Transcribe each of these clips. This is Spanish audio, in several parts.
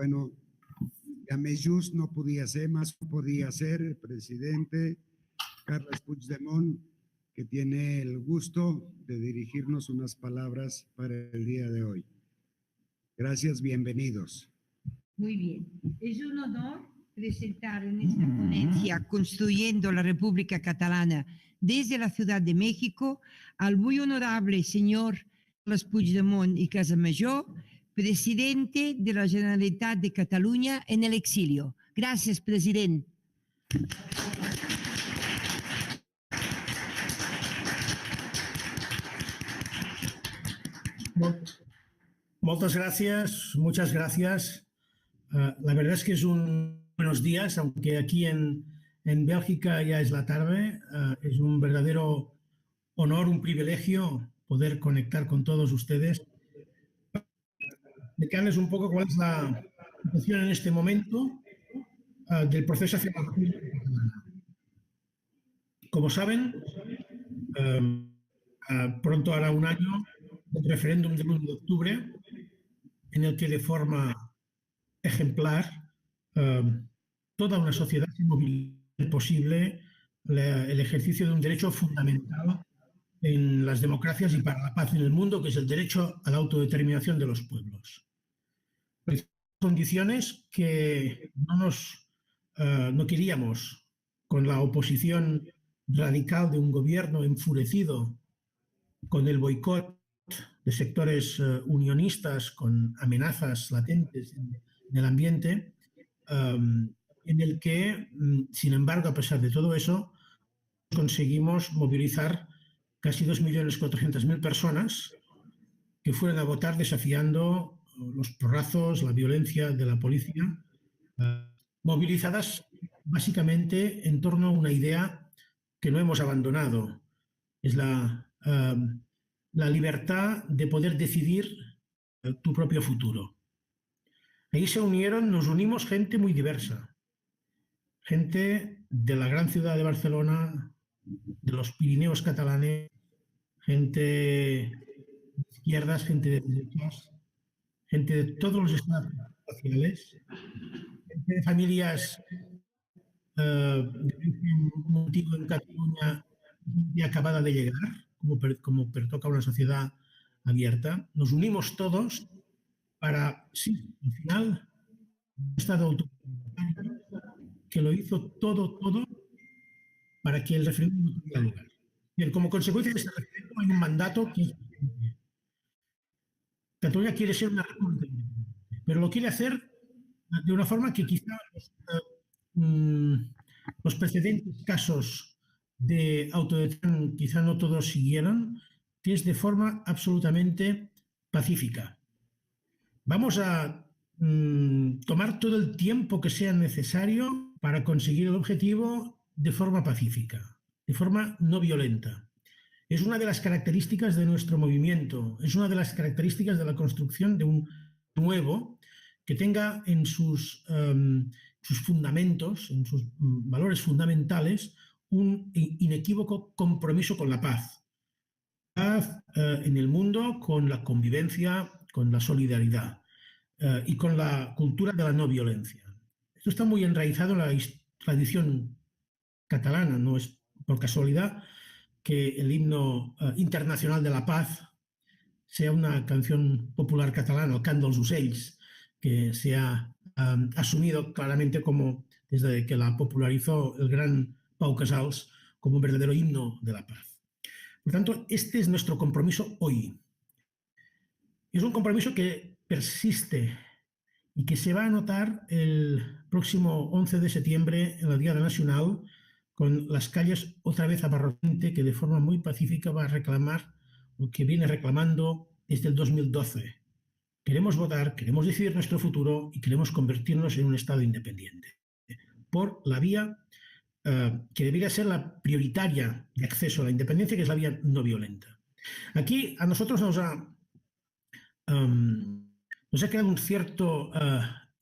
bueno, a més just no podia ser, más podía ser el presidente Carles Puigdemont, que tiene el gusto de dirigirnos unas palabras para el día de hoy. Gracias, bienvenidos. Muy bien. Es un honor presentar en esta ponencia Construyendo la República Catalana desde la Ciudad de México al muy honorable señor Carles Puigdemont y Casamajó, presidente de la Generalitat de Cataluña en el exilio. Gracias, presidente. Muchas gracias. La verdad es que es un buenos días, aunque aquí en Bélgica ya es la tarde. Es un verdadero honor, un privilegio poder conectar con todos ustedes. Explicarles un poco cuál es la situación en este momento del proceso hacia la República Catalana. Como saben, pronto hará un año del referéndum del 1 de octubre, en el que de forma ejemplar toda una sociedad se moviliza posible el ejercicio de un derecho fundamental en las democracias y para la paz en el mundo, que es el derecho a la autodeterminación de los pueblos. Condiciones que no queríamos, con la oposición radical de un gobierno enfurecido con el boicot de sectores unionistas, con amenazas latentes en el ambiente, en el que, sin embargo, a pesar de todo eso, conseguimos movilizar casi 2.400.000 personas que fueron a votar desafiando los porrazos, la violencia de la policía, movilizadas básicamente en torno a una idea que no hemos abandonado. Es la libertad de poder decidir tu propio futuro. Ahí nos unimos gente muy diversa. Gente de la gran ciudad de Barcelona, de los Pirineos catalanes, gente de izquierdas, gente de derechas, gente de todos los estados sociales, gente de familias de origen antiguo en Cataluña y acabada de llegar, como pertoca a una sociedad abierta. Nos unimos todos para, sí, al final, un Estado autoritario que lo hizo todo para que el referéndum no tuviera lugar. Bien, como consecuencia de este referéndum hay un mandato que Cataluña quiere ser una república independiente, pero lo quiere hacer de una forma que quizá los precedentes casos de autodeterminación quizá no todos siguieran, que es de forma absolutamente pacífica. Vamos a tomar todo el tiempo que sea necesario para conseguir el objetivo de forma pacífica, de forma no violenta. Es una de las características de nuestro movimiento, es una de las características de la construcción de un nuevo que tenga en sus fundamentos, en sus valores fundamentales, un inequívoco compromiso con la paz. Paz en el mundo, con la convivencia, con la solidaridad y con la cultura de la no violencia. Esto está muy enraizado en la tradición catalana, no es por casualidad que el himno internacional de la paz sea una canción popular catalana, el Cant dels Ocells, que se ha asumido claramente como, desde que la popularizó el gran Pau Casals, como un verdadero himno de la paz. Por tanto, este es nuestro compromiso hoy. Es un compromiso que persiste y que se va a notar el próximo 11 de septiembre en la Diada Nacional, con las calles otra vez abarrotantes, que de forma muy pacífica va a reclamar lo que viene reclamando desde el 2012. Queremos votar, queremos decidir nuestro futuro y queremos convertirnos en un Estado independiente. Por la vía que debería ser la prioritaria de acceso a la independencia, que es la vía no violenta. Aquí a nosotros nos ha creado un cierto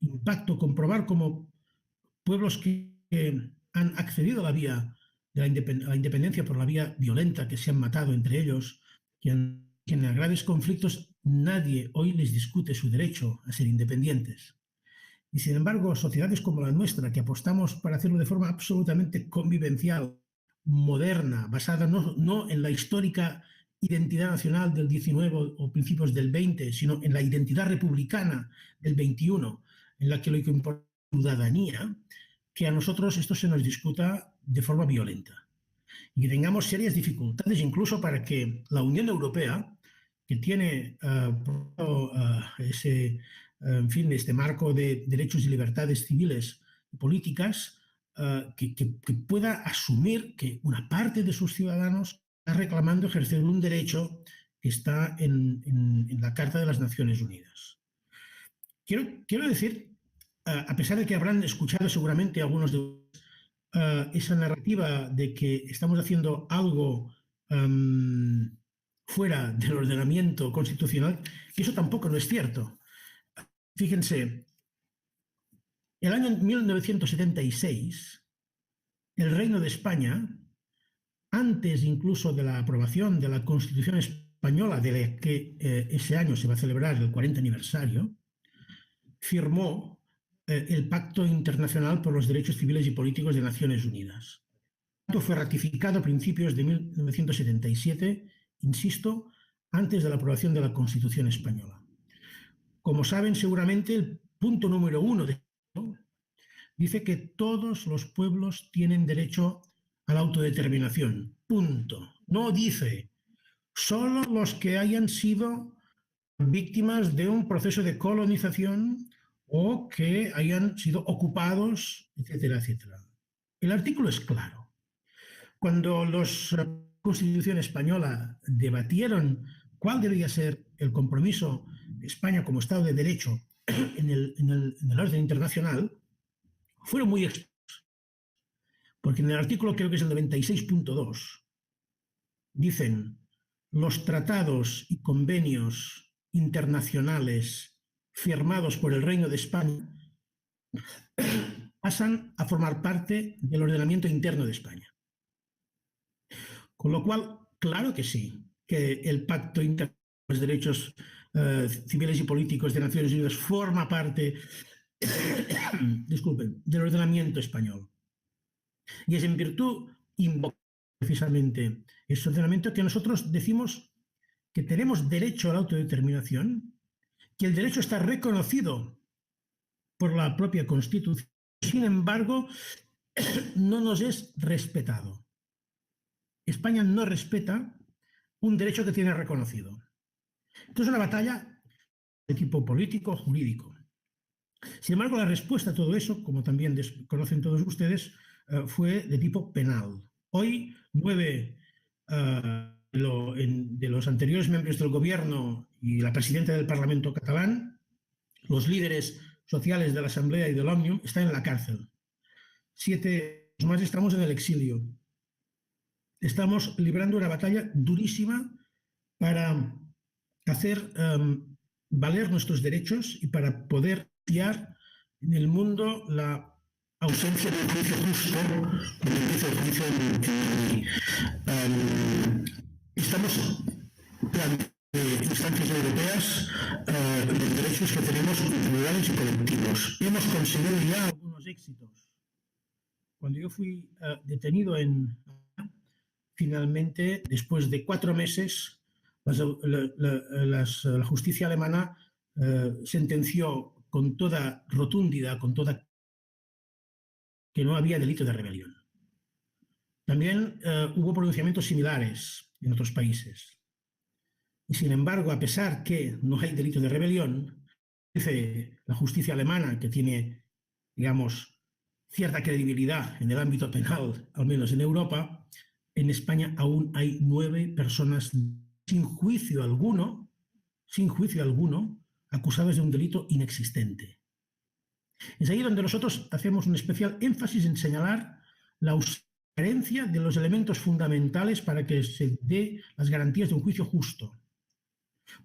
impacto comprobar cómo pueblos que han accedido a la vía de la independencia por la vía violenta, que se han matado entre ellos, que en graves conflictos nadie hoy les discute su derecho a ser independientes. Y sin embargo, sociedades como la nuestra, que apostamos para hacerlo de forma absolutamente convivencial, moderna, basada no en la histórica identidad nacional del 19 o principios del 20, sino en la identidad republicana del 21, en la que lo que importa es la ciudadanía, que a nosotros esto se nos discuta de forma violenta. Y que tengamos serias dificultades incluso para que la Unión Europea, que tiene este marco de derechos y libertades civiles y políticas, que pueda asumir que una parte de sus ciudadanos está reclamando ejercer un derecho que está en la Carta de las Naciones Unidas. Quiero decir, a pesar de que habrán escuchado seguramente algunos de esa narrativa de que estamos haciendo algo fuera del ordenamiento constitucional, que eso tampoco no es cierto. Fíjense, el año 1976, el Reino de España, antes incluso de la aprobación de la Constitución española, de la que ese año se va a celebrar el 40 aniversario, firmó el Pacto Internacional por los Derechos Civiles y Políticos de Naciones Unidas. El pacto fue ratificado a principios de 1977, insisto, antes de la aprobación de la Constitución española. Como saben seguramente, el punto número 1 de esto dice que todos los pueblos tienen derecho a la autodeterminación. Punto. No dice solo los que hayan sido víctimas de un proceso de colonización o que hayan sido ocupados, etcétera, etcétera. El artículo es claro. Cuando la Constitución española debatieron cuál debía ser el compromiso de España como Estado de Derecho en el orden internacional, fueron muy explícitos. Porque en el artículo, creo que es el 96.2, dicen: los tratados y convenios internacionales firmados por el Reino de España pasan a formar parte del ordenamiento interno de España. Con lo cual, claro que sí, que el Pacto Internacional de los Derechos Civiles y Políticos de Naciones Unidas forma parte del ordenamiento español. Y es en virtud invocar precisamente ese ordenamiento que nosotros decimos que tenemos derecho a la autodeterminación, que el derecho está reconocido por la propia Constitución, sin embargo, no nos es respetado. España no respeta un derecho que tiene reconocido. Esto es una batalla de tipo político, jurídico. Sin embargo, la respuesta a todo eso, como también conocen todos ustedes, fue de tipo penal. Hoy, 9 de los anteriores miembros del gobierno y la presidenta del Parlamento catalán, los líderes sociales de la Asamblea y del Òmnium, están en la cárcel. 7 más estamos en el exilio. Estamos librando una batalla durísima para hacer valer nuestros derechos y para poder fiar en el mundo la ausencia de un juicio justo, estamos en instancias europeas los derechos que tenemos individuales y colectivos. Hemos conseguido ya algunos éxitos. Cuando yo fui detenido finalmente, después de 4 meses, la justicia alemana sentenció con toda rotundidad, que no había delito de rebelión. También hubo pronunciamientos similares en otros países. Y sin embargo, a pesar que no hay delito de rebelión, dice la justicia alemana, que tiene, digamos, cierta credibilidad en el ámbito penal, al menos en Europa, en España aún hay 9 personas sin juicio alguno, acusadas de un delito inexistente. Es ahí donde nosotros hacemos un especial énfasis en señalar la carencia de los elementos fundamentales para que se dé las garantías de un juicio justo.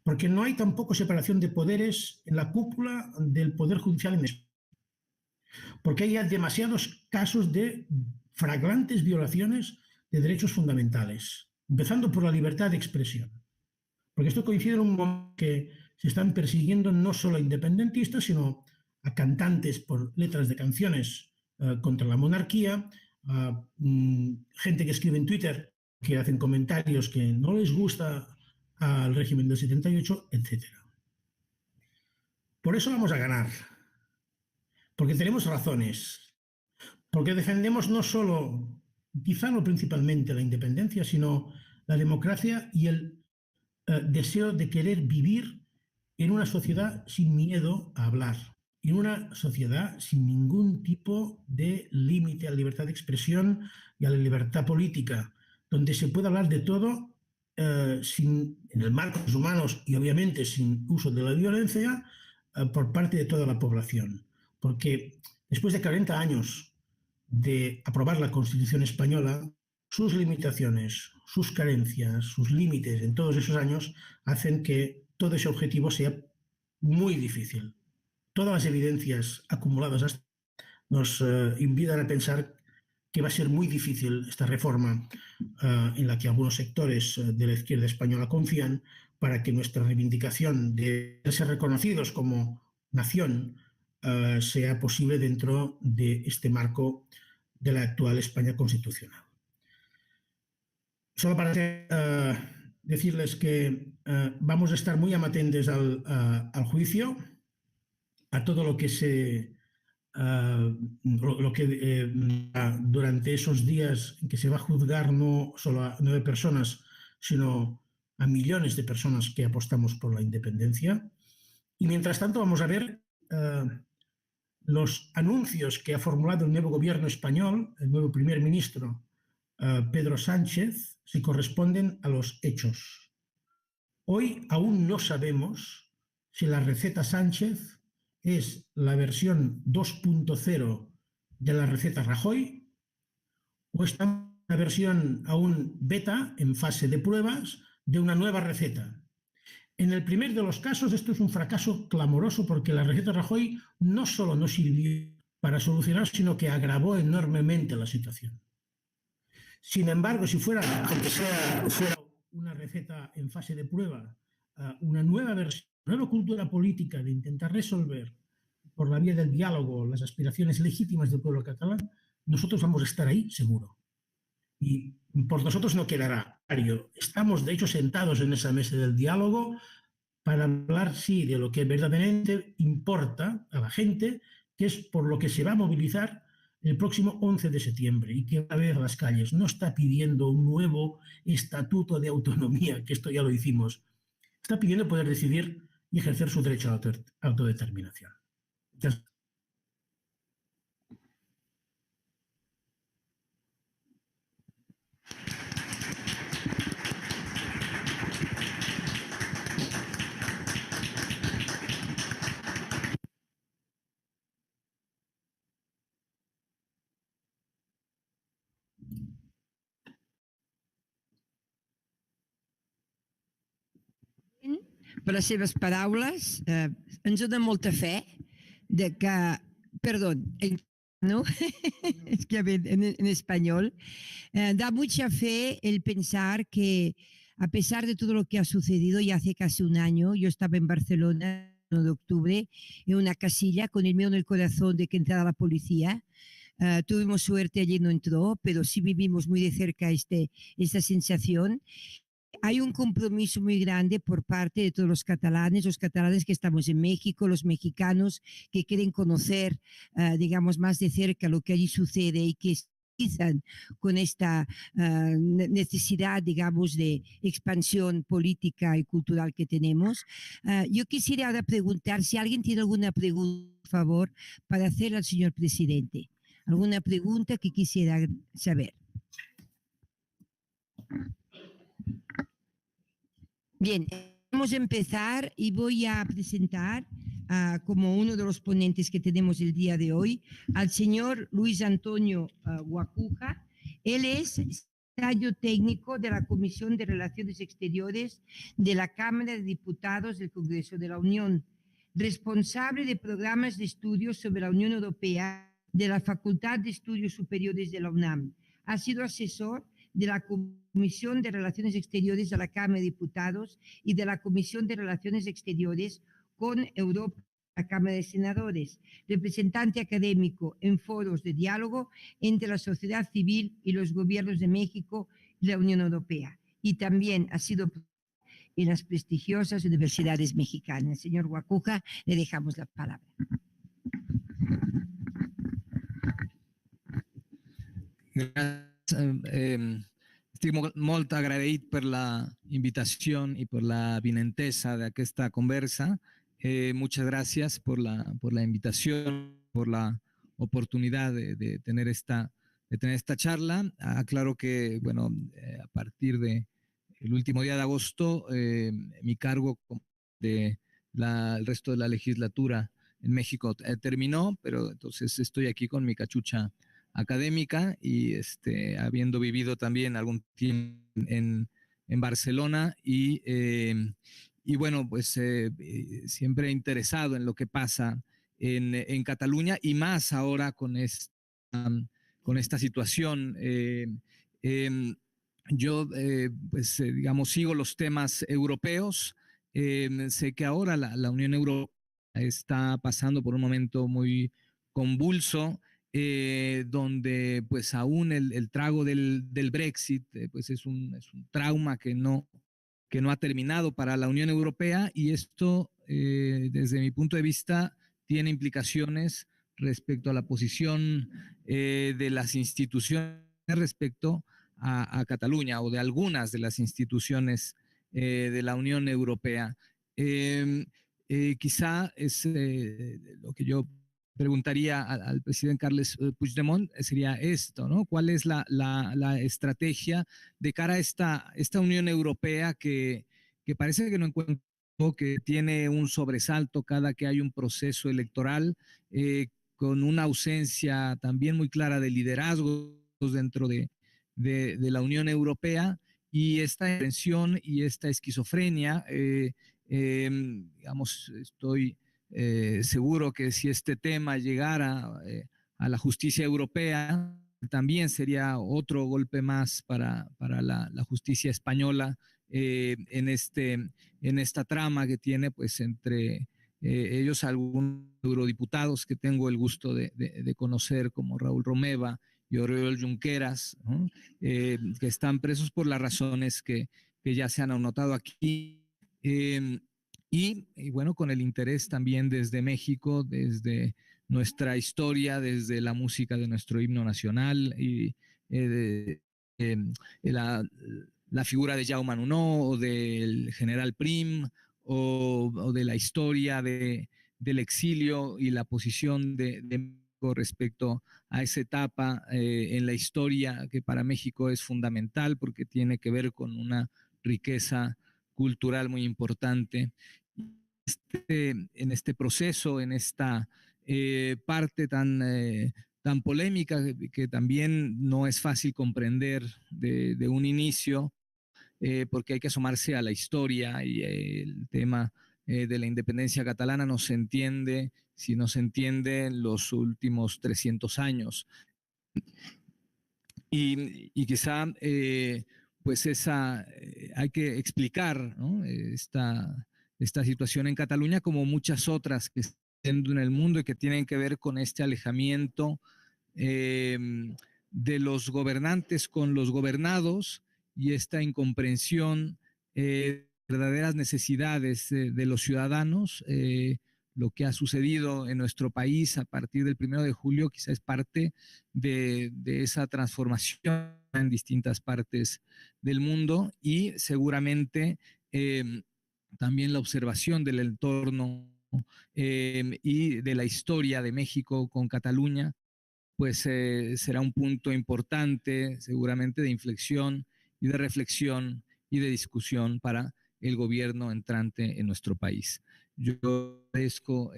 Porque no hay tampoco separación de poderes en la cúpula del Poder Judicial en España. Porque hay demasiados casos de flagrantes violaciones de derechos fundamentales, empezando por la libertad de expresión. Porque esto coincide en un momento que se están persiguiendo no solo a independentistas, sino a cantantes por letras de canciones contra la monarquía, a gente que escribe en Twitter que hacen comentarios que no les gusta al régimen del 78, etc. Por eso vamos a ganar, porque tenemos razones, porque defendemos no solo, quizá no principalmente la independencia, sino la democracia y el deseo de querer vivir en una sociedad sin miedo a hablar, en una sociedad sin ningún tipo de límite a la libertad de expresión y a la libertad política, donde se puede hablar de todo en el marco de los humanos y obviamente sin uso de la violencia por parte de toda la población. Porque después de 40 años de aprobar la Constitución española, sus limitaciones, sus carencias, sus límites en todos esos años hacen que todo ese objetivo sea muy difícil. Todas las evidencias acumuladas nos invitan a pensar que va a ser muy difícil esta reforma en la que algunos sectores de la izquierda española confían para que nuestra reivindicación de ser reconocidos como nación sea posible dentro de este marco de la actual España constitucional. Solo para decirles que vamos a estar muy atentos al juicio, a todo lo que durante esos días en que se va a juzgar no solo a 9 personas, sino a millones de personas que apostamos por la independencia. Y mientras tanto vamos a ver los anuncios que ha formulado el nuevo gobierno español, el nuevo primer ministro Pedro Sánchez, si corresponden a los hechos. Hoy aún no sabemos si la receta Sánchez es la versión 2.0 de la receta Rajoy o está en una versión aún beta, en fase de pruebas, de una nueva receta. En el primer de los casos esto es un fracaso clamoroso porque la receta Rajoy no solo no sirvió para solucionar, sino que agravó enormemente la situación. Sin embargo, si fuera, aunque fuera una receta en fase de prueba, una nueva versión, nueva cultura política de intentar resolver por la vía del diálogo las aspiraciones legítimas del pueblo catalán, nosotros vamos a estar ahí seguro. Y por nosotros no quedará. Estamos, de hecho, sentados en esa mesa del diálogo para hablar, sí, de lo que verdaderamente importa a la gente, que es por lo que se va a movilizar el próximo 11 de septiembre y que va a ver las calles. No está pidiendo un nuevo estatuto de autonomía, que esto ya lo hicimos. Está pidiendo poder decidir y ejercer su derecho a la autodeterminación. Entonces, per les seves paraules, ens dona molta fe de que, perdón, ¿no? Es que en español, da mucha fe el pensar que a pesar de todo lo que ha sucedido, ya hace casi un año, yo estaba en Barcelona el 1 de octubre en una casilla con el miedo en el corazón de que entrara la policía. Tuvimos suerte, allí no entró, pero sí vivimos muy de cerca esta sensación. Hay un compromiso muy grande por parte de todos los catalanes que estamos en México, los mexicanos que quieren conocer, digamos, más de cerca lo que allí sucede y que empatizan con esta necesidad, digamos, de expansión política y cultural que tenemos. Yo quisiera ahora preguntar si alguien tiene alguna pregunta, por favor, para hacer al señor presidente. ¿Alguna pregunta que quisiera saber? Bien, vamos a empezar y voy a presentar como uno de los ponentes que tenemos el día de hoy al señor Luis Antonio Guacuja. Él es secretario técnico de la Comisión de Relaciones Exteriores de la Cámara de Diputados del Congreso de la Unión, responsable de programas de estudios sobre la Unión Europea de la Facultad de Estudios Superiores de la UNAM. Ha sido asesor de la Comisión de Relaciones Exteriores de la Cámara de Diputados y de la Comisión de Relaciones Exteriores con Europa la Cámara de Senadores, representante académico en foros de diálogo entre la sociedad civil y los gobiernos de México y la Unión Europea. Y también ha sido en las prestigiosas universidades mexicanas. Señor Guacuja, le dejamos la palabra. Gràcies. Estic molt agraït per la invitació i per la vinentesa d'aquesta conversa. Muchas gracias por la invitación, por la oportunidad de tener esta charla. Aclaro que, bueno, a partir del último día de agosto, mi cargo de el resto de la legislatura en México terminó, pero entonces estoy aquí con mi cachucha académica y habiendo vivido también algún tiempo en Barcelona y bueno, pues siempre interesado en lo que pasa en Cataluña y más ahora con esta situación. Yo, pues, digamos, sigo los temas europeos. Sé que ahora la Unión Europea está pasando por un momento muy convulso, donde pues aún el trago del Brexit pues es un trauma que no ha terminado para la Unión Europea, y esto desde mi punto de vista tiene implicaciones respecto a la posición de las instituciones respecto a Cataluña, o de algunas de las instituciones de la Unión Europea. Quizá es lo que yo preguntaría al presidente Carles Puigdemont sería esto, ¿no? ¿Cuál es la estrategia de cara a esta Unión Europea que parece que no encuentra, que tiene un sobresalto cada que hay un proceso electoral, con una ausencia también muy clara de liderazgos dentro de la Unión Europea, y esta tensión y esta esquizofrenia, digamos, estoy seguro que si este tema llegara a la justicia europea, también sería otro golpe más para la justicia española en esta trama que tiene pues entre ellos algunos eurodiputados que tengo el gusto de conocer, como Raúl Romeva y Oriol Junqueras, ¿no? Que están presos por las razones que ya se han anotado aquí. Y bueno, con el interés también desde México, desde nuestra historia, desde la música de nuestro himno nacional, y la figura de Jaume Nuno o del general Prim, o de la historia del exilio y la posición de México respecto a esa etapa en la historia que para México es fundamental porque tiene que ver con una riqueza cultural muy importante. En este proceso, en esta parte tan polémica que también no es fácil comprender de un inicio, porque hay que asomarse a la historia, y el tema de la independencia catalana no se entiende si no se entiende en los últimos 300 años. Y quizá pues hay que explicar, ¿no? esta situación en Cataluña, como muchas otras que están en el mundo y que tienen que ver con este alejamiento de los gobernantes con los gobernados, y esta incomprensión de verdaderas necesidades de los ciudadanos. Lo que ha sucedido en nuestro país a partir del 1 de julio quizá es parte de esa transformación en distintas partes del mundo, y seguramente también la observación del entorno y de la historia de México con Cataluña, pues será un punto importante seguramente de inflexión y de reflexión y de discusión para el gobierno entrante en nuestro país. Yo agradezco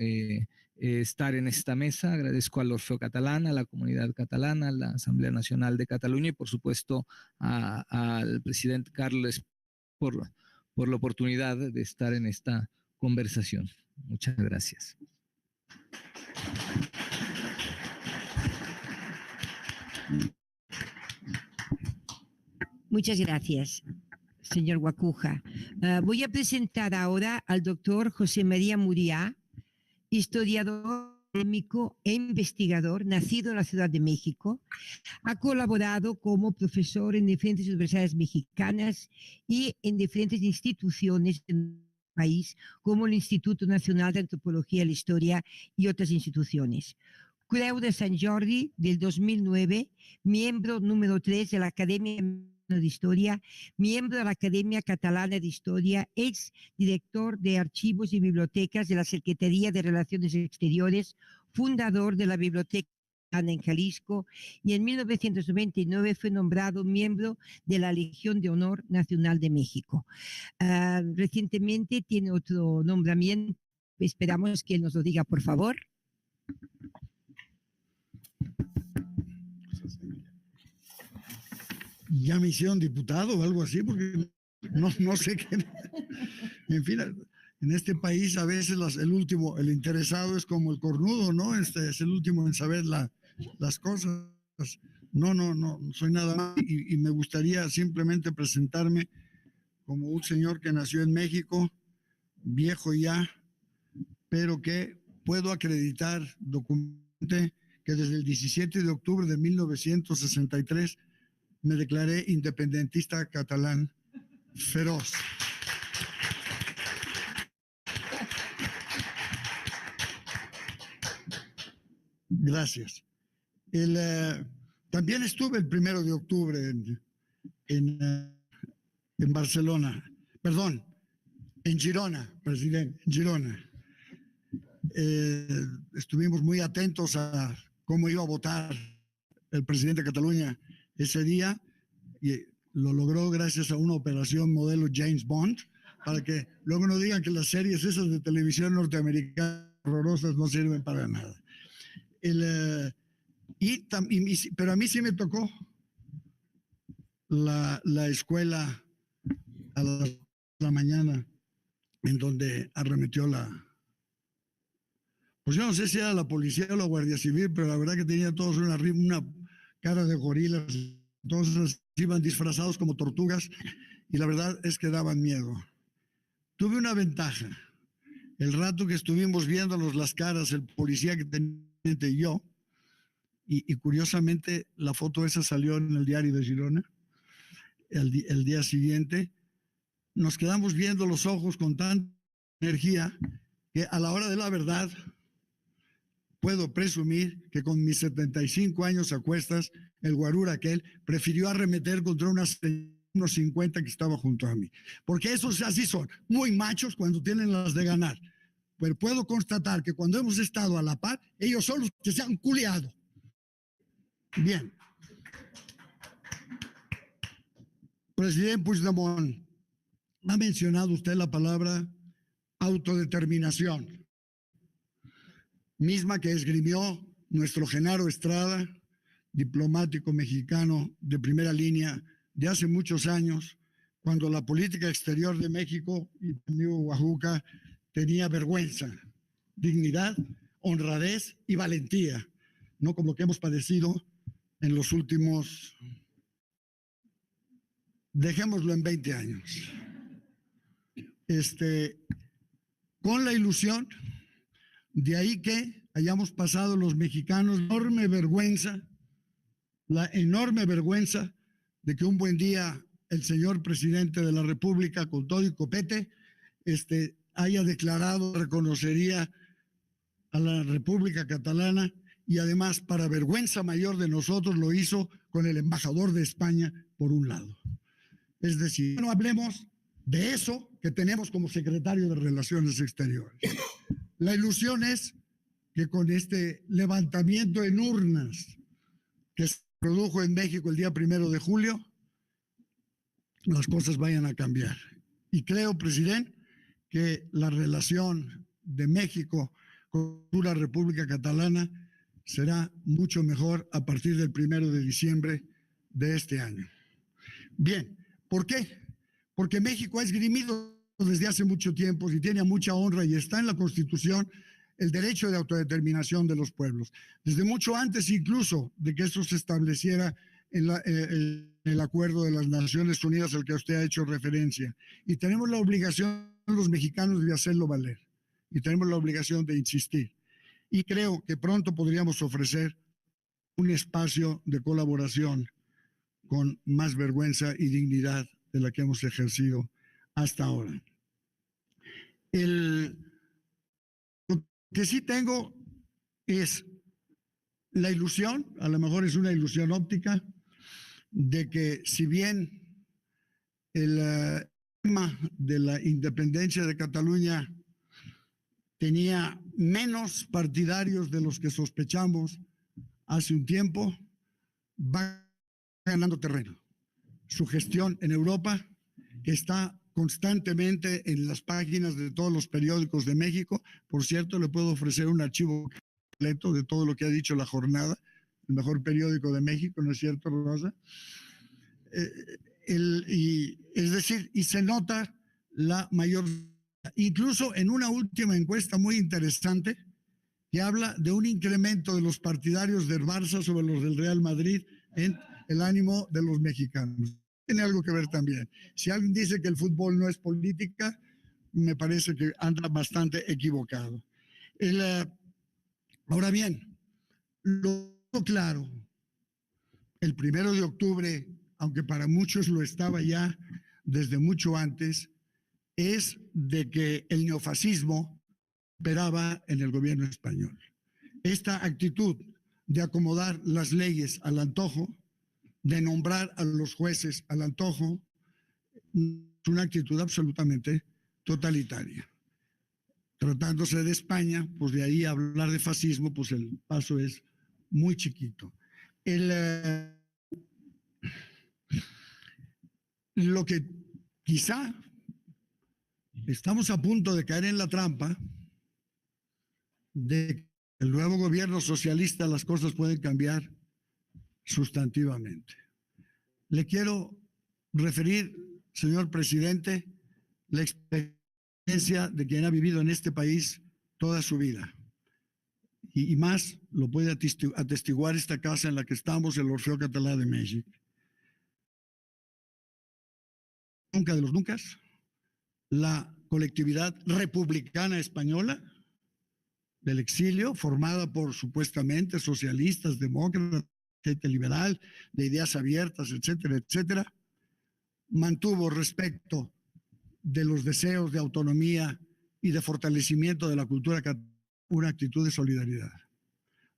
estar en esta mesa, agradezco al Orfeo Catalán, a la comunidad catalana, a la Asamblea Nacional de Cataluña, y por supuesto al presidente Carles por la oportunidad de estar en esta conversación. Muchas gracias. Muchas gracias, señor Guacuja. Voy a presentar ahora al doctor José María Muriá, historiador académico e investigador, nacido en la Ciudad de México. Ha colaborado como profesor en diferentes universidades mexicanas y en diferentes instituciones del país, como el Instituto Nacional de Antropología y la Historia y otras instituciones. Creu de Sant Jordi del 2009, miembro número 3 de la Academia de Historia, miembro de la Academia Catalana de Historia, ex director de Archivos y Bibliotecas de la Secretaría de Relaciones Exteriores, fundador de la Biblioteca en Jalisco, y en 1999 fue nombrado miembro de la Legión de Honor Nacional de México. Recientemente tiene otro nombramiento, esperamos que él nos lo diga, por favor. Ya me hicieron diputado o algo así, porque no sé qué. En fin, en este país a veces el interesado es como el cornudo, ¿no? Es el último en saber las cosas. No soy nada más y me gustaría simplemente presentarme como un señor que nació en México, viejo ya, pero que puedo acreditar, documente, que desde el 17 de octubre de 1963 me declaré independentista catalán feroz. Gracias. También estuve el 1 de octubre en Barcelona, perdón, en Girona, presidente, en Girona. Estuvimos muy atentos a cómo iba a votar el presidente de Cataluña ese día, y lo logró gracias a una operación modelo James Bond, para que luego no digan que las series esas de televisión norteamericanas horrorosas no sirven para nada. Pero a mí sí me tocó la escuela a la mañana, en donde arremetió pues yo no sé si era la policía o la Guardia Civil, pero la verdad que tenía todos una cara de gorilas, todos iban disfrazados como tortugas y la verdad es que daban miedo. Tuve una ventaja. El rato que estuvimos viéndonos las caras, el policía que tenía y yo, y curiosamente la foto esa salió en el diario de Girona, el día siguiente, nos quedamos viendo los ojos con tanta energía que a la hora de la verdad puedo presumir que con mis 75 años a cuestas, el guarura aquel prefirió arremeter contra unos 50 que estaba junto a mí. Porque esos así son, muy machos cuando tienen las de ganar. Pero puedo constatar que cuando hemos estado a la par, ellos son los que se han culeado. Bien. Presidente Puigdemont, ha mencionado usted la palabra autodeterminación, misma que esgrimió nuestro Genaro Estrada, diplomático mexicano de primera línea de hace muchos años, cuando la política exterior de México y Oaxaca tenía vergüenza, dignidad, honradez y valentía, no como lo que hemos padecido en los últimos, dejémoslo en 20 años. Con la ilusión, de ahí que hayamos pasado los mexicanos la enorme vergüenza de que un buen día el señor presidente de la República, con todo y copete, haya declarado, reconocería a la República Catalana, y además, para vergüenza mayor de nosotros, lo hizo con el embajador de España por un lado. Es decir, no hablemos de eso que tenemos como secretario de Relaciones Exteriores. La ilusión es que con este levantamiento en urnas que se produjo en México el día 1 de julio, las cosas vayan a cambiar. Y creo, presidente, que la relación de México con la República Catalana será mucho mejor a partir del 1 de diciembre de este año. Bien, ¿por qué? Porque México ha esgrimido desde hace mucho tiempo y tiene mucha honra y está en la Constitución el derecho de autodeterminación de los pueblos. Desde mucho antes incluso de que esto se estableciera en el acuerdo de las Naciones Unidas al que usted ha hecho referencia. Y tenemos la obligación los mexicanos de hacerlo valer. y tenemos la obligación de insistir. Y creo que pronto podríamos ofrecer un espacio de colaboración con más vergüenza y dignidad de la que hemos ejercido hasta ahora. Lo que sí tengo es la ilusión, a lo mejor es una ilusión óptica, de que si bien el tema de la independencia de Cataluña tenía menos partidarios de los que sospechamos hace un tiempo, va ganando terreno. Su gestión en Europa, que está constantemente en las páginas de todos los periódicos de México. Por cierto, le puedo ofrecer un archivo completo de todo lo que ha dicho La Jornada, el mejor periódico de México, ¿no es cierto, Rosa? Es decir, y se nota la mayor, incluso en una última encuesta muy interesante, que habla de un incremento de los partidarios del Barça sobre los del Real Madrid en el ánimo de los mexicanos. Tiene algo que ver también. Si alguien dice que el fútbol no es política, me parece que anda bastante equivocado. Ahora bien, lo claro, el 1 de octubre, aunque para muchos lo estaba ya desde mucho antes, es de que el neofascismo operaba en el gobierno español. Esta actitud de acomodar las leyes al antojo, de nombrar a los jueces al antojo, es una actitud absolutamente totalitaria. Tratándose de España, pues de ahí a hablar de fascismo, pues el paso es muy chiquito. Lo que quizá estamos a punto de caer en la trampa de el nuevo gobierno socialista, las cosas pueden cambiar sustantivamente. Le quiero referir, señor presidente, la experiencia de quien ha vivido en este país toda su vida. Y más lo puede atestiguar esta casa en la que estamos, el Orfeo Català de México. Nunca de los nunca, la colectividad republicana española del exilio, formada por supuestamente socialistas, demócratas, gente liberal, de ideas abiertas, etcétera, etcétera, mantuvo respecto de los deseos de autonomía y de fortalecimiento de la cultura catalana una actitud de solidaridad.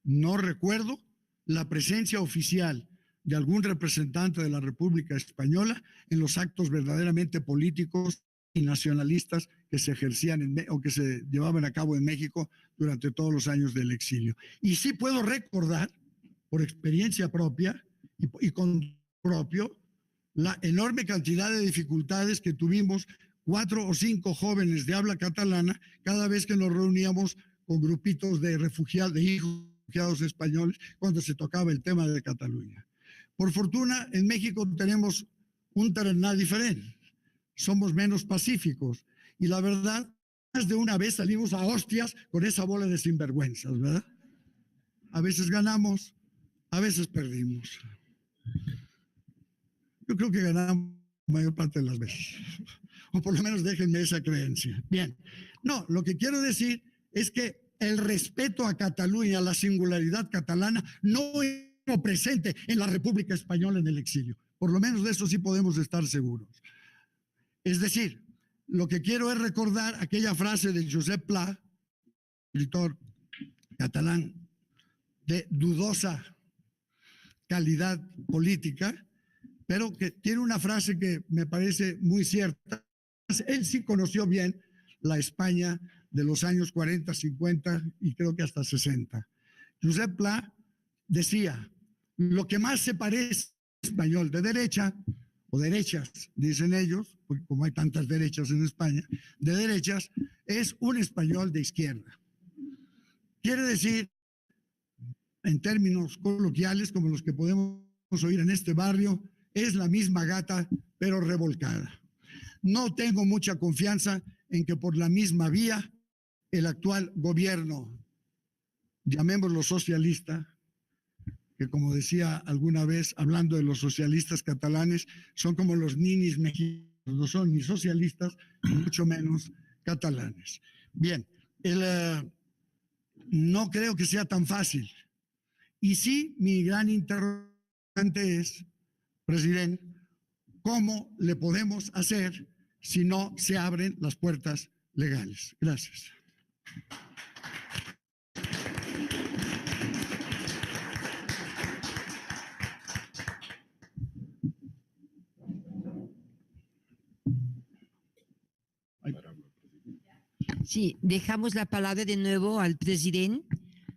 No recuerdo la presencia oficial de algún representante de la República Española en los actos verdaderamente políticos y nacionalistas que se ejercían o que se llevaban a cabo en México durante todos los años del exilio. Y sí puedo recordar, por experiencia propia y con propio, la enorme cantidad de dificultades que tuvimos 4 o 5 jóvenes de habla catalana cada vez que nos reuníamos con grupitos de refugiados, de hijos de refugiados españoles, cuando se tocaba el tema de Cataluña. Por fortuna, en México tenemos un tarannà diferente. Somos menos pacíficos. Y la verdad, más de una vez salimos a hostias con esa bola de sinvergüenzas, ¿verdad? A veces ganamos, a veces perdimos. Yo creo que ganamos la mayor parte de las veces. O por lo menos déjenme esa creencia. Bien. No, lo que quiero decir es que el respeto a Cataluña, a la singularidad catalana, no es presente en la República Española en el exilio. Por lo menos de eso sí podemos estar seguros. Es decir, lo que quiero es recordar aquella frase de Josep Pla, escritor catalán de dudosa calidad política, pero que tiene una frase que me parece muy cierta. Él sí conoció bien la España de los años 40, 50 y creo que hasta 60. Josep Pla decía, lo que más se parece al español de derecha, o derechas, dicen ellos, porque como hay tantas derechas en España, de derechas, es un español de izquierda. Quiere decir, en términos coloquiales, como los que podemos oír en este barrio, es la misma gata, pero revolcada. No tengo mucha confianza en que por la misma vía el actual gobierno, llamémoslo socialista, que como decía alguna vez, hablando de los socialistas catalanes, son como los ninis mexicanos, no son ni socialistas, ni mucho menos catalanes. Bien, no creo que sea tan fácil. Y sí, mi gran interrogante es, presidente, ¿cómo le podemos hacer si no se abren las puertas legales? Gracias. Sí, dejamos la palabra de nuevo al presidente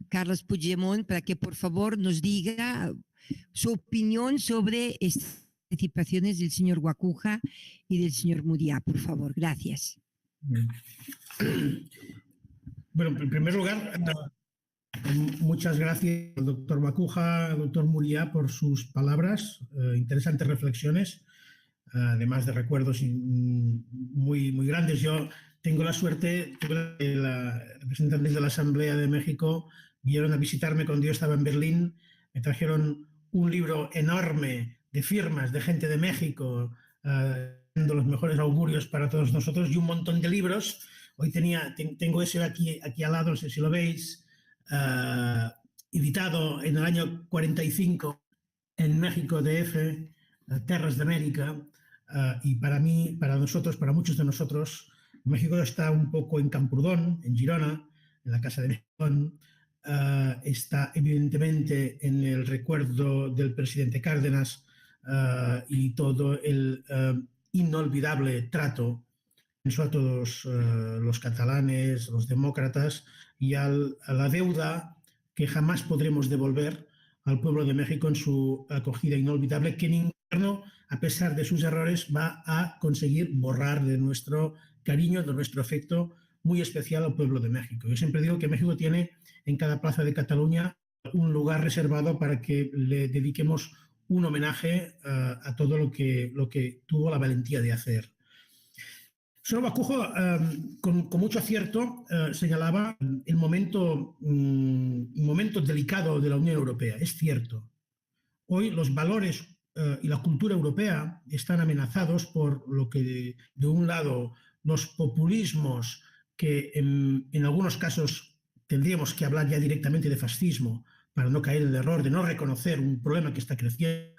Carles Puigdemont para que por favor nos diga su opinión sobre estas participaciones del señor Guacuja y del señor Muriá, por favor. Gracias. Bueno, en primer lugar, muchas gracias al doctor Guacuja, al doctor Muriá por sus palabras, interesantes reflexiones, además de recuerdos muy, muy grandes. Yo tengo la suerte que los representantes de la Asamblea de México vinieron a visitarme cuando yo estaba en Berlín, me trajeron un libro enorme de firmas de gente de México, dando los mejores augurios para todos nosotros, y un montón de libros. Hoy tengo ese aquí al lado, no sé si lo veis, editado en el año 45 en México DF, Terras de América, y para mí, para nosotros, para muchos de nosotros, México está un poco en Camprodon, en Girona, en la Casa de México. Está evidentemente en el recuerdo del presidente Cárdenas y todo el inolvidable trato a todos los catalanes, los demócratas y a la deuda que jamás podremos devolver al pueblo de México en su acogida inolvidable, que ningún gobierno, a pesar de sus errores, va a conseguir borrar de nuestro cariño, de nuestro afecto muy especial al pueblo de México. Yo siempre digo que México tiene en cada plaza de Cataluña un lugar reservado para que le dediquemos un homenaje a todo lo que tuvo la valentía de hacer. Señor Guacuja, con mucho acierto, señalaba el momento delicado de la Unión Europea. Es cierto. Hoy los valores y la cultura europea están amenazados por lo que, de un lado, los populismos que en algunos casos tendríamos que hablar ya directamente de fascismo para no caer en el error de no reconocer un problema que está creciendo.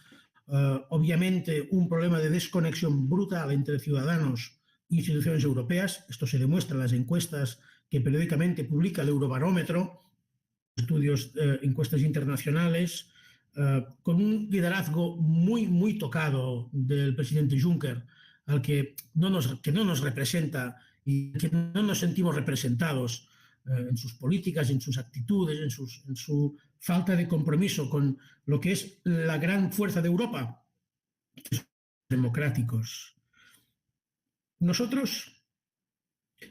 Obviamente, un problema de desconexión brutal entre ciudadanos e instituciones europeas. Esto se demuestra en las encuestas que periódicamente publica el Eurobarómetro, estudios, encuestas internacionales, con un liderazgo muy, muy tocado del presidente Juncker, al que no nos representa y que no nos sentimos representados en sus políticas, en sus actitudes, en su falta de compromiso con lo que es la gran fuerza de Europa, que son democráticos. Nosotros,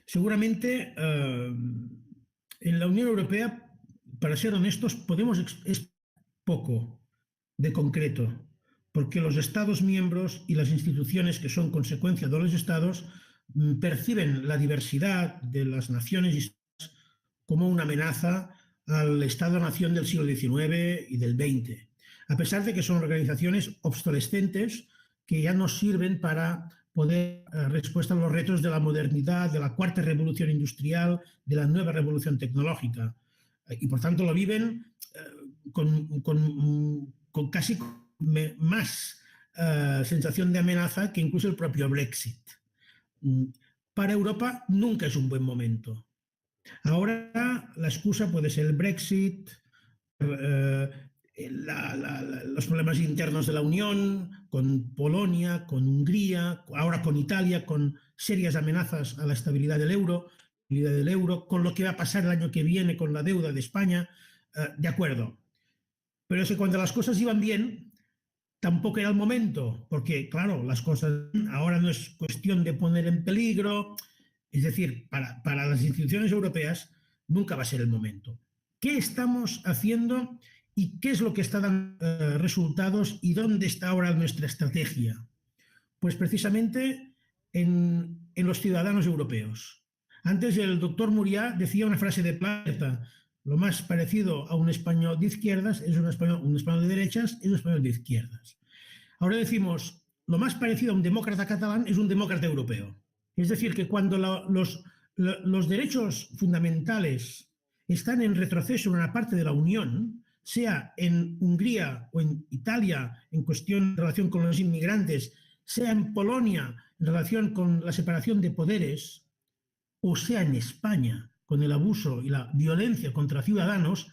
seguramente, en la Unión Europea, para ser honestos, es poco de concreto, porque los Estados miembros y las instituciones que son consecuencia de los Estados perciben la diversidad de las naciones como una amenaza al Estado-nación del siglo XIX y del XX, a pesar de que son organizaciones obsolescentes que ya no sirven para poder dar respuesta a los retos de la modernidad, de la cuarta revolución industrial, de la nueva revolución tecnológica. Y por tanto lo viven con casi más sensación de amenaza que incluso el propio Brexit. Para Europa nunca es un buen momento. Ahora la excusa puede ser el Brexit, los problemas internos de la Unión, con Polonia, con Hungría, ahora con Italia, con serias amenazas a la estabilidad del euro, con lo que va a pasar el año que viene con la deuda de España, de acuerdo. Pero es que cuando las cosas iban bien, tampoco era el momento, porque claro, las cosas ahora no es cuestión de poner en peligro, es decir, para las instituciones europeas nunca va a ser el momento. ¿Qué estamos haciendo y qué es lo que está dando resultados y dónde está ahora nuestra estrategia? Pues precisamente en los ciudadanos europeos. Antes el doctor Muriá decía una frase de plata: lo más parecido a un español de izquierdas es un español de derechas, es un español de izquierdas. Ahora decimos, lo más parecido a un demócrata catalán es un demócrata europeo. Es decir, que cuando los derechos fundamentales están en retroceso en una parte de la Unión, sea en Hungría o en Italia en relación con los inmigrantes, sea en Polonia en relación con la separación de poderes, o sea en España con el abuso y la violencia contra ciudadanos,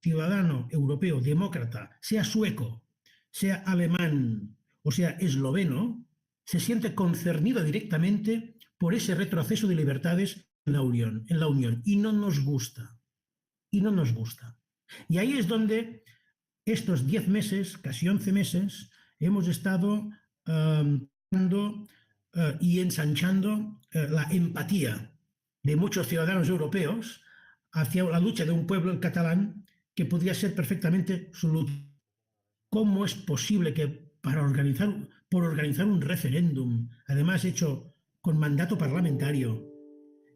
ciudadano europeo demócrata, sea sueco, sea alemán o sea esloveno, se siente concernido directamente por ese retroceso de libertades en la Unión, y no nos gusta. Y no nos gusta. Y ahí es donde estos 10 meses, casi 11 meses, hemos estado y ensanchando la empatía de muchos ciudadanos europeos hacia la lucha de un pueblo, el catalán, que podría ser perfectamente su lucha. ¿Cómo es posible que por organizar un referéndum, además hecho con mandato parlamentario,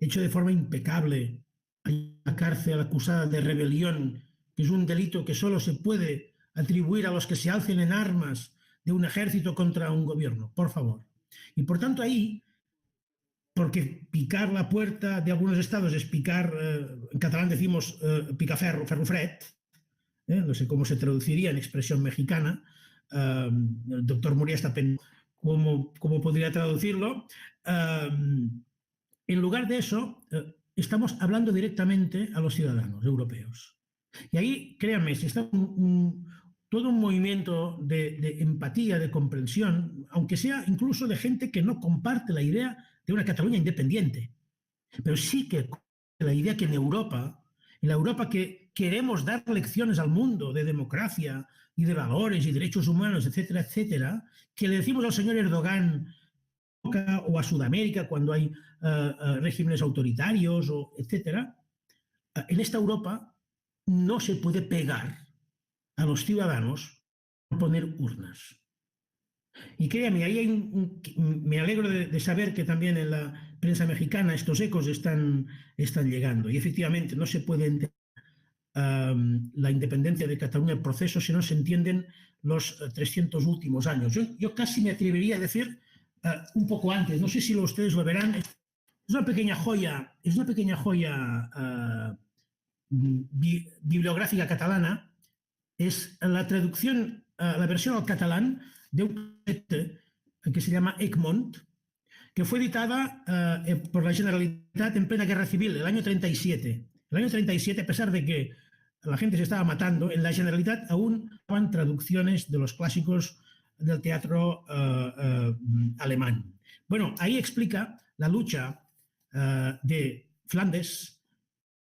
hecho de forma impecable, hay una cárcel acusada de rebelión, que es un delito que solo se puede atribuir a los que se alcen en armas de un ejército contra un gobierno? Por favor. Y por tanto ahí, porque picar la puerta de algunos estados es picar, en catalán decimos picaferro, ferro fred, no sé cómo se traduciría en expresión mexicana, el doctor Muria está pensando cómo podría traducirlo. En lugar de eso, estamos hablando directamente a los ciudadanos europeos. Y ahí, créanme, si está todo un movimiento de empatía, de comprensión, aunque sea incluso de gente que no comparte la idea de una Cataluña independiente, pero sí que la idea que en la Europa que queremos dar lecciones al mundo de democracia y de valores y derechos humanos, etcétera, etcétera, que le decimos al señor Erdogan o a Sudamérica cuando hay regímenes autoritarios, etcétera, en esta Europa no se puede pegar a los ciudadanos por poner urnas. Y créame, ahí me alegro de saber que también en la prensa mexicana estos ecos están llegando. Y efectivamente no se puede entender la independencia de Cataluña, el proceso, si no se entienden los 300 últimos años. Yo casi me atrevería a decir un poco antes, no sé si ustedes lo verán, es una pequeña joya, bibliográfica catalana, es la traducción, la versión al catalán de un texto que se llama Egmont, que fue editada por la Generalitat en plena Guerra Civil, el año 37. El año 37, a pesar de que la gente se estaba matando, en la Generalitat aún estaban traducciones de los clásicos del teatro alemán. Bueno, ahí explica la lucha de Flandes,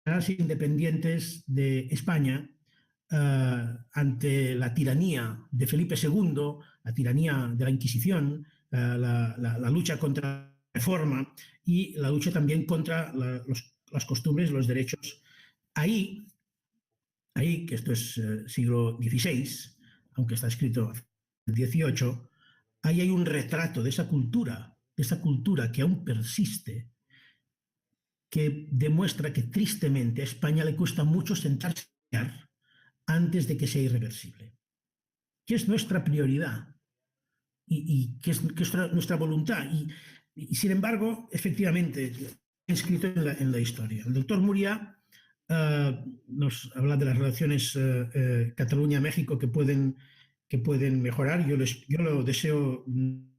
las independientes de España, ante la tiranía de Felipe II, la tiranía de la Inquisición, la lucha contra la reforma y la lucha también contra las costumbres, los derechos. Ahí, que esto es siglo XVI, aunque está escrito en el XVIII, ahí hay un retrato de esa cultura que aún persiste, que demuestra que tristemente a España le cuesta mucho sentarse antes de que sea irreversible. ¿Qué es nuestra prioridad? ¿Y qué es nuestra voluntad? Y sin embargo, efectivamente, escrito en la historia. El doctor Muria nos habla de las relaciones Cataluña-México que pueden mejorar. Yo lo deseo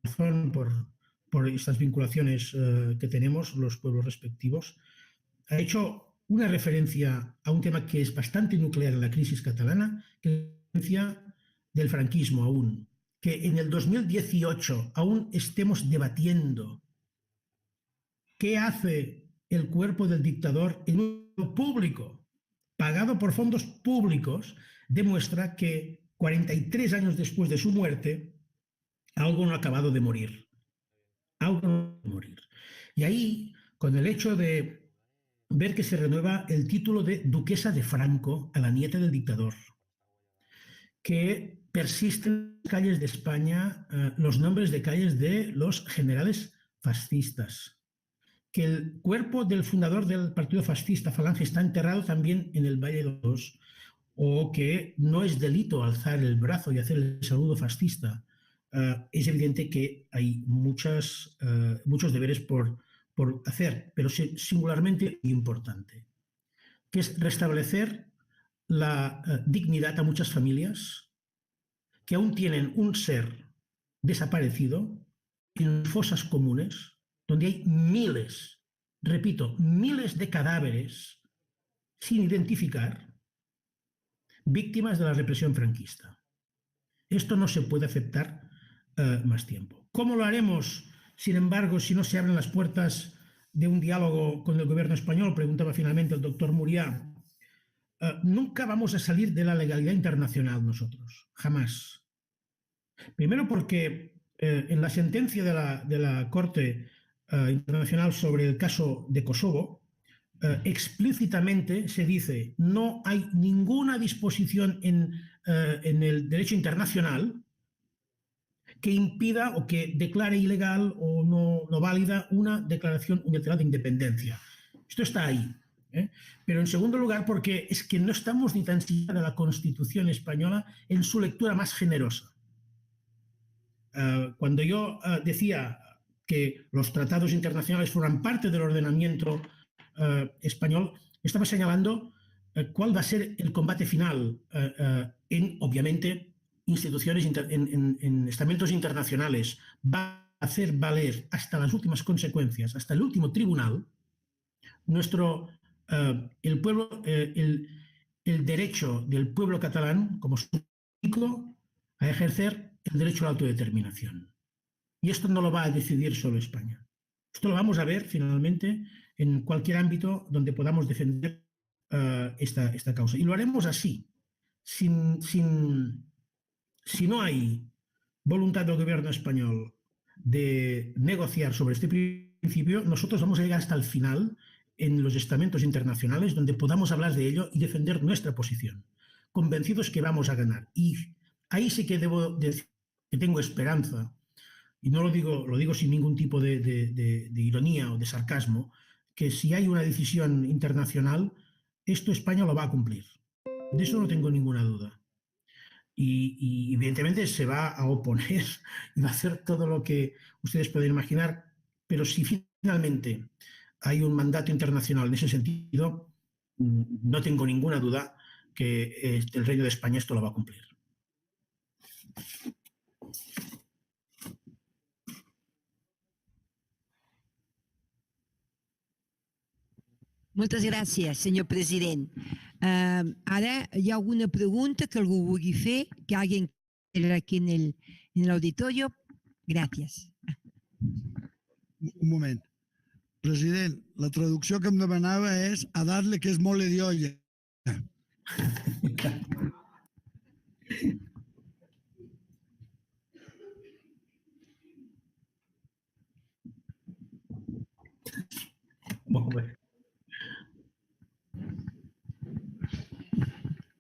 razón por estas vinculaciones que tenemos, los pueblos respectivos. Ha hecho una referencia a un tema que es bastante nuclear en la crisis catalana, que es la referencia del franquismo aún, que en el 2018 aún estemos debatiendo qué hace el cuerpo del dictador en un público, pagado por fondos públicos, demuestra que 43 años después de su muerte, algo no ha acabado de morir. Algo no ha acabado de morir. Y ahí, con el hecho de ver que se renueva el título de Duquesa de Franco a la nieta del dictador, que persisten en las calles de España los nombres de calles de los generales fascistas, que el cuerpo del fundador del partido fascista, Falange, está enterrado también en el Valle de los, o que no es delito alzar el brazo y hacer el saludo fascista. Es evidente que hay muchos deberes por por hacer, pero singularmente importante, que es restablecer la dignidad a muchas familias que aún tienen un ser desaparecido en fosas comunes, donde hay miles, repito, miles de cadáveres sin identificar, víctimas de la represión franquista. Esto no se puede aceptar más tiempo. ¿Cómo lo haremos, sin embargo, si no se abren las puertas de un diálogo con el gobierno español? Preguntaba finalmente el doctor Muriá. Nunca vamos a salir de la legalidad internacional nosotros, jamás. Primero porque en la sentencia de la Corte Internacional sobre el caso de Kosovo, explícitamente se dice no hay ninguna disposición en el derecho internacional que impida o que declare ilegal o no válida una declaración unilateral de independencia. Esto está ahí. Pero en segundo lugar porque es que no estamos ni tan siquiera de la Constitución española en su lectura más generosa. Cuando yo decía que los tratados internacionales forman parte del ordenamiento español, estaba señalando cuál va a ser el combate final en, obviamente, instituciones, en estamentos internacionales. Va a hacer valer hasta las últimas consecuencias, hasta el último tribunal, el derecho del pueblo catalán como único a ejercer el derecho a la autodeterminación. Y esto no lo va a decidir solo España. Esto lo vamos a ver finalmente en cualquier ámbito donde podamos defender esta causa. Y lo haremos así. Si no hay voluntad del gobierno español de negociar sobre este principio, nosotros vamos a llegar hasta el final en los estamentos internacionales donde podamos hablar de ello y defender nuestra posición, convencidos que vamos a ganar. Y ahí sí que debo decir que tengo esperanza, y no lo digo sin ningún tipo de ironía o de sarcasmo, que si hay una decisión internacional, esto España lo va a cumplir. De eso no tengo ninguna duda. Y evidentemente se va a oponer y va a hacer todo lo que ustedes pueden imaginar, pero si finalmente hay un mandato internacional en ese sentido, no tengo ninguna duda que el Reino de España esto lo va a cumplir. Moltes gràcies, senyor president. Ara hi ha alguna pregunta que algú vulgui fer, que alguien aquí en el auditorio. Gràcies. Un moment. President, la traducció que em demanava és a darle que és mole de olla. Molt bé.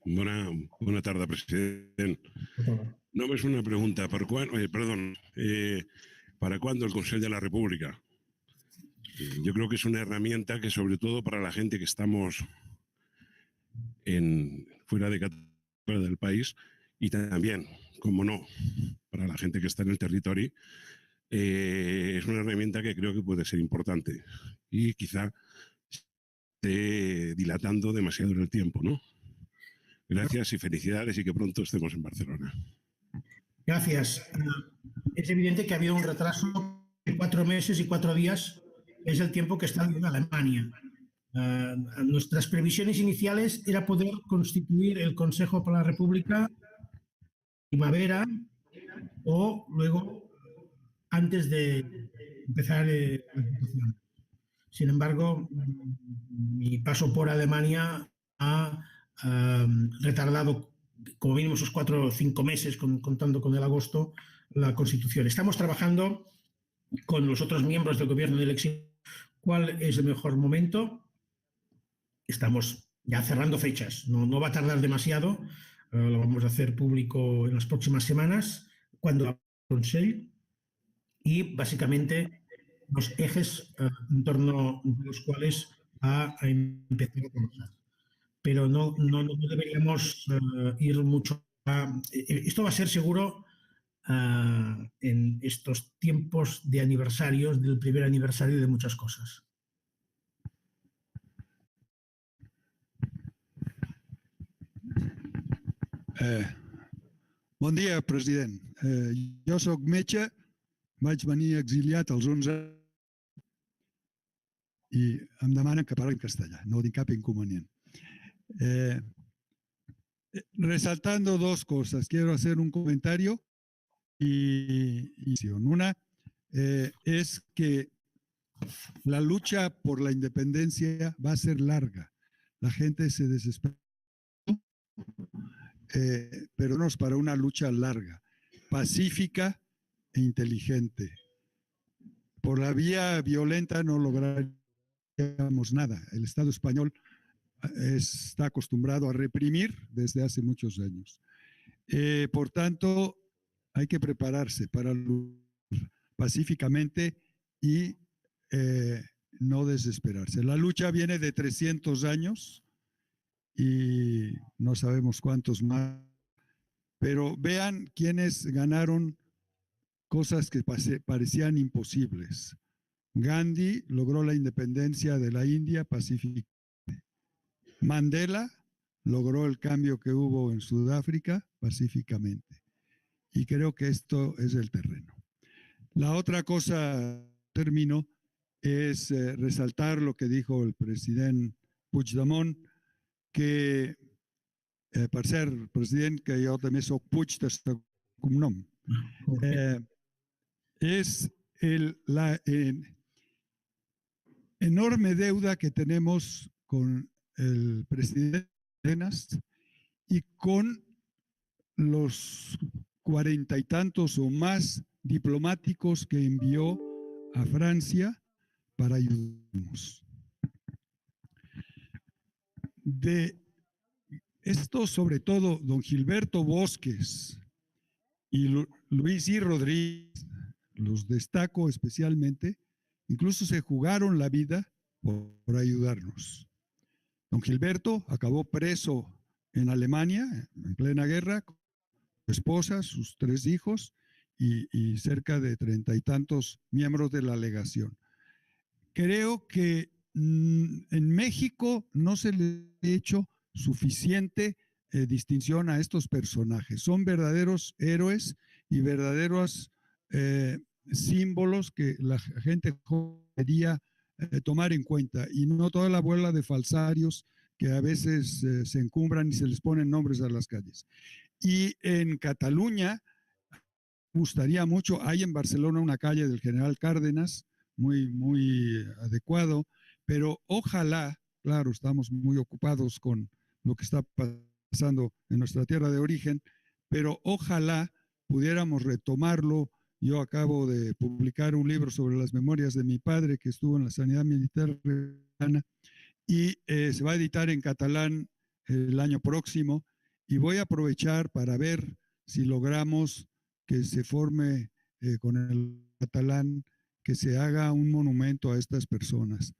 Bona tarda, president. Només una pregunta. ¿Para cuándo el Consejo de la República? Yo creo que es una herramienta que, sobre todo para la gente que estamos fuera del país y también, como no, para la gente que está en el territorio, es una herramienta que creo que puede ser importante y quizá esté dilatando demasiado en el tiempo, ¿no? Gracias y felicidades y que pronto estemos en Barcelona. Gracias. Es evidente que ha habido un retraso de 4 meses y 4 días. Es el tiempo que está viviendo Alemania. Nuestras previsiones iniciales era poder constituir el Consejo para la República primavera o luego antes de empezar la votación. Sin embargo, mi paso por Alemania ha retardado como mínimo esos 4 o 5 meses, contando con el agosto, la Constitución. Estamos trabajando con los otros miembros del gobierno de elección cuál es el mejor momento. Estamos ya cerrando fechas, no va a tardar demasiado, lo vamos a hacer público en las próximas semanas, cuando el Consejo, y básicamente los ejes en torno a los cuales va a empezar a trabajar. Pero no deberíamos ir mucho a... Esto va a ser seguro en estos tiempos de aniversarios, del primer aniversario de muchas cosas. Bon dia, president. Jo sóc metge, vaig venir exiliat als 11 i em demanen que parli en castellà, no tinc cap inconvenient. Resaltando dos cosas, quiero hacer un comentario y una es que la lucha por la independencia va a ser larga. La gente se desespera, pero no es para una lucha larga, pacífica e inteligente. Por la vía violenta no lograríamos nada. El Estado español está acostumbrado a reprimir desde hace muchos años. Por tanto, hay que prepararse para luchar pacíficamente y no desesperarse. La lucha viene de 300 años y no sabemos cuántos más, pero vean quiénes ganaron cosas que parecían imposibles. Gandhi logró la independencia de la India pacíficamente. Mandela logró el cambio que hubo en Sudáfrica pacíficamente. Y creo que esto es el terreno. La otra cosa, termino, es resaltar lo que dijo el presidente Puigdemont, que per cert, president, que jo també soc Puig de cognom. Es la enorme deuda que tenemos con el presidente Arenas y con los 40 y tantos o más diplomáticos que envió a Francia para ayudarnos. De esto, sobre todo, don Gilberto Bosques y Luis I. Rodríguez, los destaco especialmente, incluso se jugaron la vida por ayudarnos. Don Gilberto acabó preso en Alemania, en plena guerra, con su esposa, sus 3 hijos y cerca de 30 y tantos miembros de la legación. Creo que en México no se le ha hecho suficiente distinción a estos personajes. Son verdaderos héroes y verdaderos símbolos que la gente debería tomar en cuenta, y no toda la bola de falsarios que a veces se encumbran y se les ponen nombres a las calles. Y en Cataluña, me gustaría mucho, hay en Barcelona una calle del General Cárdenas, muy adecuado, pero ojalá, claro, estamos muy ocupados con lo que está pasando en nuestra tierra de origen, pero ojalá pudiéramos retomarlo. Yo acabo de publicar un libro sobre las memorias de mi padre, que estuvo en la sanidad militar y se va a editar en catalán el año próximo, y voy a aprovechar para ver si logramos que se forme con el catalán, que se haga un monumento a estas personas.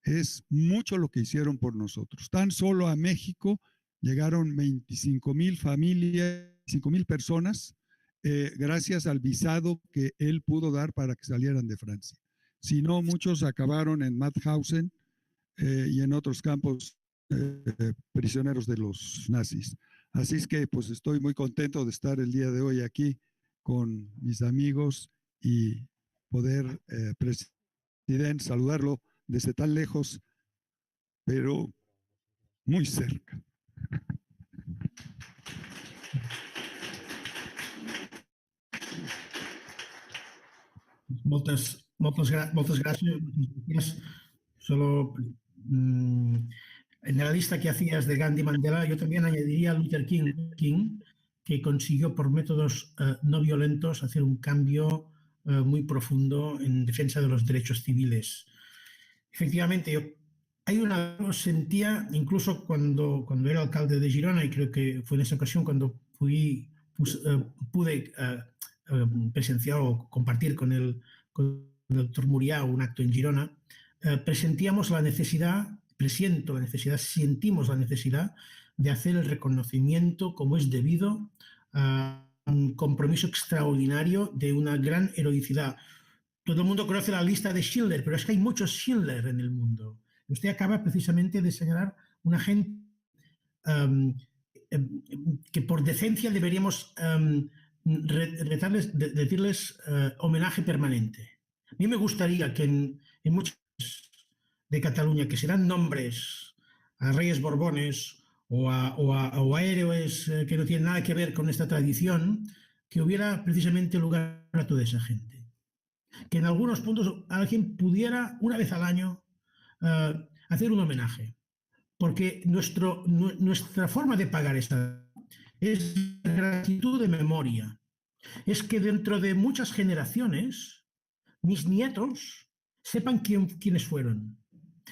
Es mucho lo que hicieron por nosotros. Tan solo a México llegaron 25,000 familias, 5,000 personas, gracias al visado que él pudo dar para que salieran de Francia. Si no, muchos acabaron en Mauthausen y en otros campos prisioneros de los nazis. Así es que pues estoy muy contento de estar el día de hoy aquí con mis amigos y poder, presidente, saludarlo desde tan lejos, pero muy cerca. Moltes gràcies. Solo en la lista que hacías de Gandhi y Mandela, yo también añadiría a Luther King, que consiguió por métodos no violentos hacer un cambio muy profundo en defensa de los derechos civiles. Efectivamente, sentía, incluso cuando era alcalde de Girona, y creo que fue en esa ocasión cuando pude presenciar o compartir con el doctor Muriá un acto en Girona, sentimos la necesidad de hacer el reconocimiento como es debido a un compromiso extraordinario, de una gran heroicidad. Todo el mundo conoce la lista de Schindler, pero es que hay muchos Schindler en el mundo. Usted acaba precisamente de señalar una gente que por decencia deberíamos decirles homenaje permanente. A mí me gustaría que en muchos de Cataluña, que serán nombres a reyes borbones o a héroes que no tienen nada que ver con esta tradición, que hubiera precisamente lugar a toda esa gente. Que en algunos puntos alguien pudiera, una vez al año, hacer un homenaje. Porque nuestra forma de pagar esta es gratitud de memoria. Es que dentro de muchas generaciones, mis nietos sepan quiénes fueron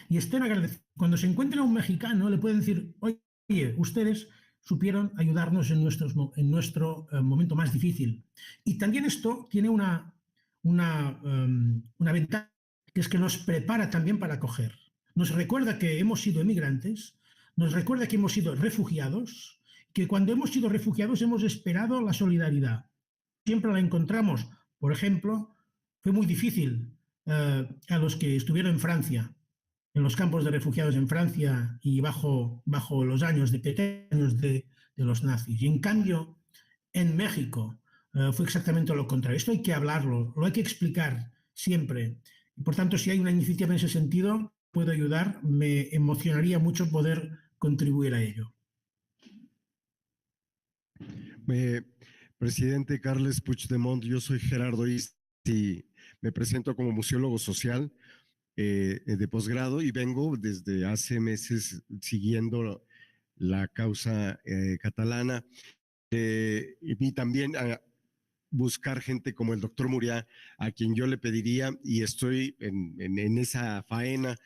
y estén agradecidos. Cuando se encuentren a un mexicano, le pueden decir: oye, ustedes supieron ayudarnos en nuestro momento más difícil. Y también esto tiene una ventaja, que es que nos prepara también para acoger. Nos recuerda que hemos sido emigrantes, nos recuerda que hemos sido refugiados, que cuando hemos sido refugiados hemos esperado la solidaridad. Siempre la encontramos. Por ejemplo, fue muy difícil a los que estuvieron en Francia, en los campos de refugiados en Francia y bajo los años de los nazis. Y en cambio, en México fue exactamente lo contrario. Esto hay que hablarlo, lo hay que explicar siempre. Y por tanto, si hay una iniciativa en ese sentido, puedo ayudar, me emocionaría mucho poder contribuir a ello. Presidente Carles Puigdemont, yo soy Gerardo Is y me presento como museólogo social de posgrado y vengo desde hace meses siguiendo la causa catalana y también a buscar gente como el doctor Muriá, a quien yo le pediría, y estoy en esa faena,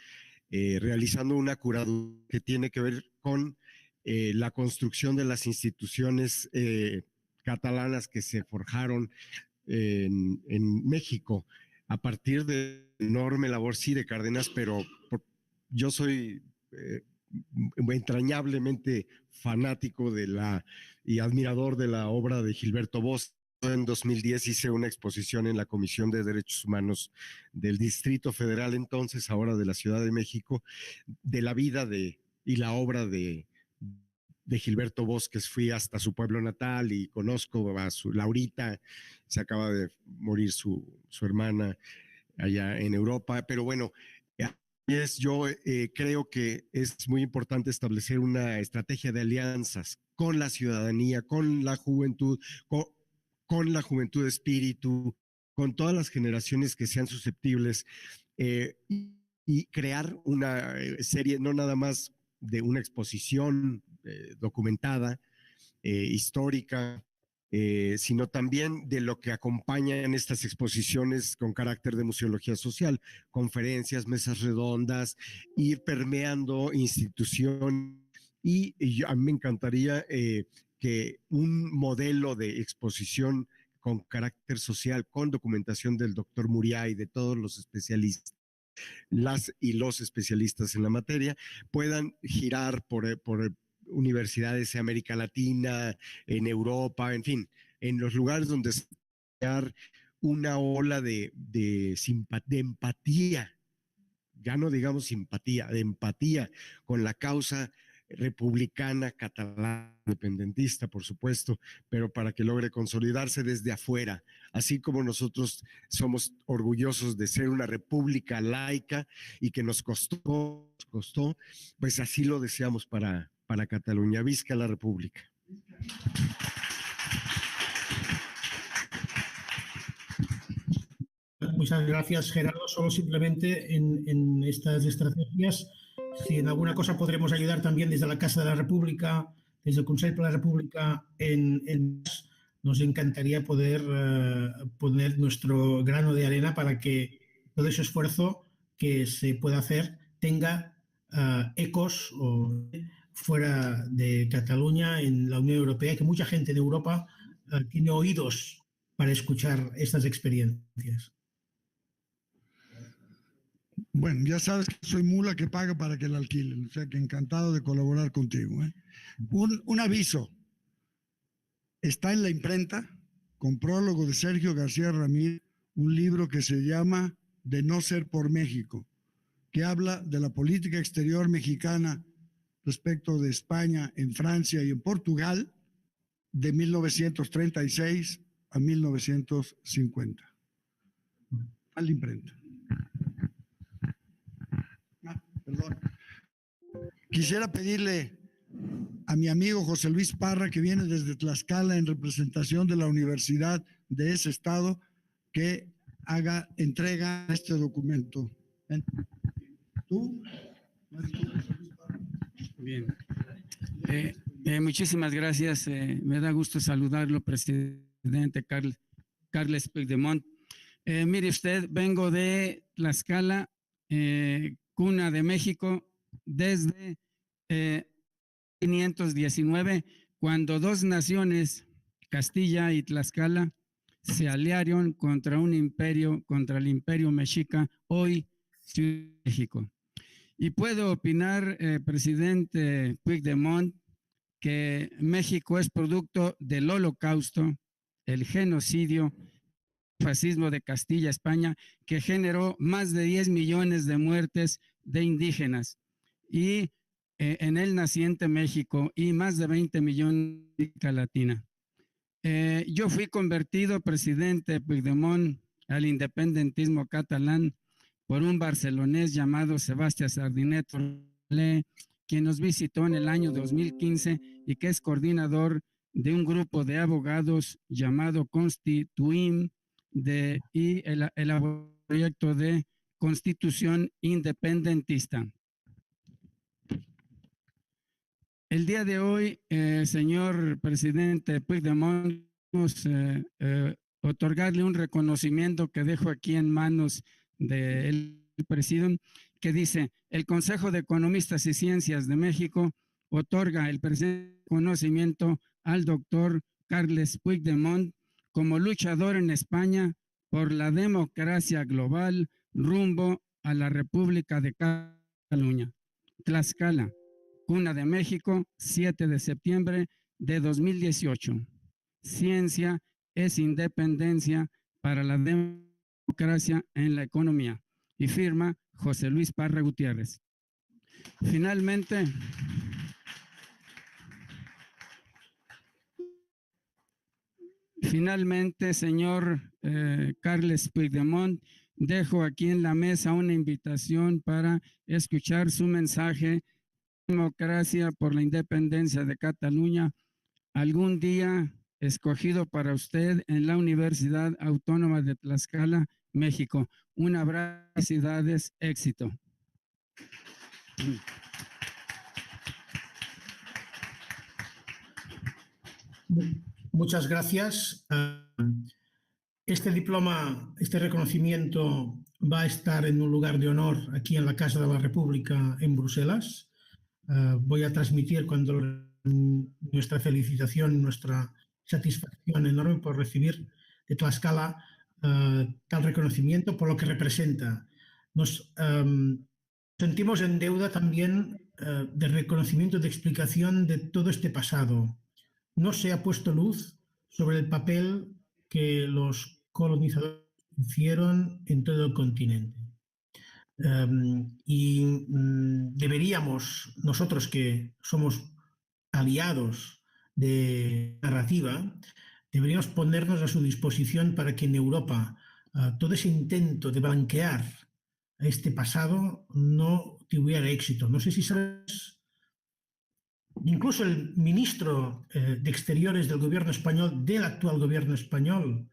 realizando una curaduría que tiene que ver con la construcción de las instituciones catalanas que se forjaron en México a partir de enorme labor, sí, de Cárdenas, pero yo soy entrañablemente fanático y admirador de la obra de Gilberto Bosch. En 2010 hice una exposición en la Comisión de Derechos Humanos del Distrito Federal, entonces ahora de la Ciudad de México, de la vida y la obra de Gilberto Bosques. Fui hasta su pueblo natal y conozco a su Laurita, se acaba de morir su hermana allá en Europa, pero bueno, yo creo que es muy importante establecer una estrategia de alianzas con la ciudadanía, con la juventud, con la juventud de espíritu, con todas las generaciones que sean susceptibles y crear una serie, no nada más de una exposición documentada, histórica, sino también de lo que acompaña en estas exposiciones con carácter de museología social, conferencias, mesas redondas, ir permeando instituciones y a mí me encantaría que un modelo de exposición con carácter social, con documentación del doctor Muriá y de todos los especialistas, los especialistas en la materia, puedan girar por universidades en América Latina, en Europa, en fin, en los lugares donde se crear una ola de empatía, ya no digamos simpatía, de empatía con la causa republicana, catalana, independentista, por supuesto, pero para que logre consolidarse desde afuera, así como nosotros somos orgullosos de ser una república laica y que nos costó, pues así lo deseamos para Cataluña. Visca la República. Muchas gracias, Gerardo. Solo simplemente en estas estrategias, si en alguna cosa podremos ayudar también desde la Casa de la República, desde el Consell per la República, nos encantaría poder poner nuestro grano de arena para que todo ese esfuerzo que se pueda hacer tenga ecos fuera de Cataluña, en la Unión Europea, que mucha gente de Europa tiene oídos para escuchar estas experiencias. Bueno, ya sabes que soy mula que paga para que la alquilen, o sea que encantado de colaborar contigo. Un aviso, está en la imprenta con prólogo de Sergio García Ramírez, un libro que se llama De no ser por México, que habla de la política exterior mexicana respecto de España, en Francia y en Portugal, de 1936 a 1950. A la imprenta. Perdón. Quisiera pedirle a mi amigo José Luis Parra, que viene desde Tlaxcala en representación de la universidad de ese estado, que haga entrega a este documento. ¿Ven? ¿Tú? Bien. Muchísimas gracias. Me da gusto saludarlo, presidente Carles Puigdemont. Mire usted, vengo de Tlaxcala, cuna de México, desde 519, cuando dos naciones, Castilla y Tlaxcala, se aliaron contra un imperio, contra el imperio mexica, hoy Ciudad de México. Y puedo opinar, presidente Puigdemont, que México es producto del Holocausto, el genocidio, el fascismo de Castilla, España, que generó más de 10 millones de muertes de indígenas. Y en el naciente México y más de 20 millones de América Latina. Yo fui convertido, presidente Puigdemont, al independentismo catalán por un barcelonés llamado Sebastián Sardinet, quien nos visitó en el año 2015 y que es coordinador de un grupo de abogados llamado Constituim y el proyecto de Constitución Independentista. El día de hoy, señor presidente Puigdemont, vamos a otorgarle un reconocimiento que dejo aquí en manos del presidente, que dice: el Consejo de Economistas y Ciencias de México otorga el presente reconocimiento al doctor Carles Puigdemont como luchador en España por la democracia global rumbo a la República de Cataluña. Tlaxcala, cuna de México, 7 de septiembre de 2018. Ciencia es independencia para la democracia en la economía. Y firma José Luis Parra Gutiérrez. Finalmente, señor Carles Puigdemont, dejo aquí en la mesa una invitación para escuchar su mensaje: democracia por la independencia de Cataluña, algún día escogido para usted en la Universidad Autónoma de Tlaxcala, México. Un abrazo, felicidades, éxito. Muchas gracias. Este diploma, este reconocimiento va a estar en un lugar de honor aquí en la Casa de la República en Bruselas. Voy a transmitir nuestra felicitación, nuestra satisfacción enorme por recibir de Tlaxcala tal reconocimiento por lo que representa. Nos sentimos en deuda también de reconocimiento, de explicación de todo este pasado. No se ha puesto luz sobre el papel que los colonizadores hicieron en todo el continente. Deberíamos, nosotros que somos aliados de narrativa, deberíamos ponernos a su disposición para que en Europa todo ese intento de blanquear este pasado no tuviera éxito. No sé si sabes, incluso el ministro de Exteriores del gobierno español, del actual gobierno español,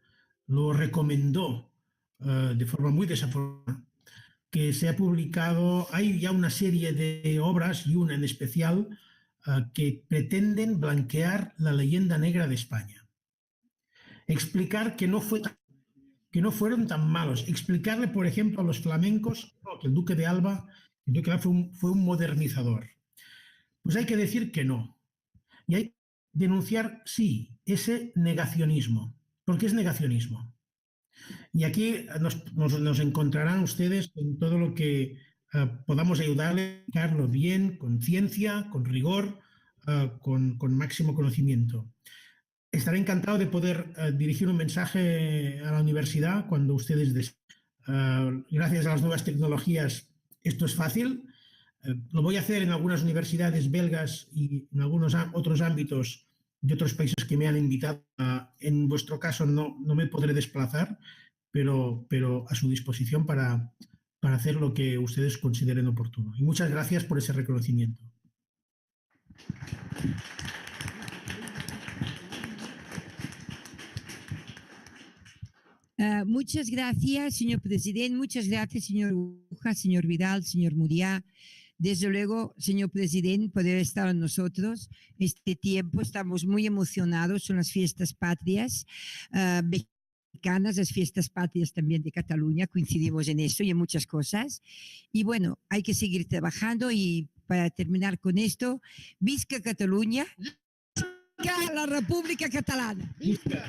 lo recomendó de forma muy desafortunada, que se ha publicado, hay ya una serie de obras y una en especial que pretenden blanquear la leyenda negra de España. Explicar que no fueron tan malos. Explicarle, por ejemplo, a los flamencos que el duque de Alba fue un modernizador. Pues hay que decir que no. Y hay que denunciar, sí, ese negacionismo. Porque es negacionismo. Y aquí nos encontrarán ustedes en todo lo que podamos ayudarle a explicarlo bien, con ciencia, con rigor, con máximo conocimiento. estaré encantado de poder dirigir un mensaje a la universidad cuando ustedes deseen. Gracias a las nuevas tecnologías esto es fácil. Lo voy a hacer en algunas universidades belgas y en algunos otros ámbitos de otros países que me han invitado. En vuestro caso no me podré desplazar, pero a su disposición para hacer lo que ustedes consideren oportuno. Y muchas gracias por ese reconocimiento. Muchas gracias, señor presidente. Muchas gracias, señor Bruja, señor Vidal, señor Muriá. Desde luego, señor presidente, poder estar con nosotros este tiempo. Estamos muy emocionados. Son las fiestas patrias mexicanas, las fiestas patrias también de Cataluña. Coincidimos en eso y en muchas cosas. Y bueno, hay que seguir trabajando. Y para terminar con esto, visca Cataluña, visca la República Catalana. ¡Visca!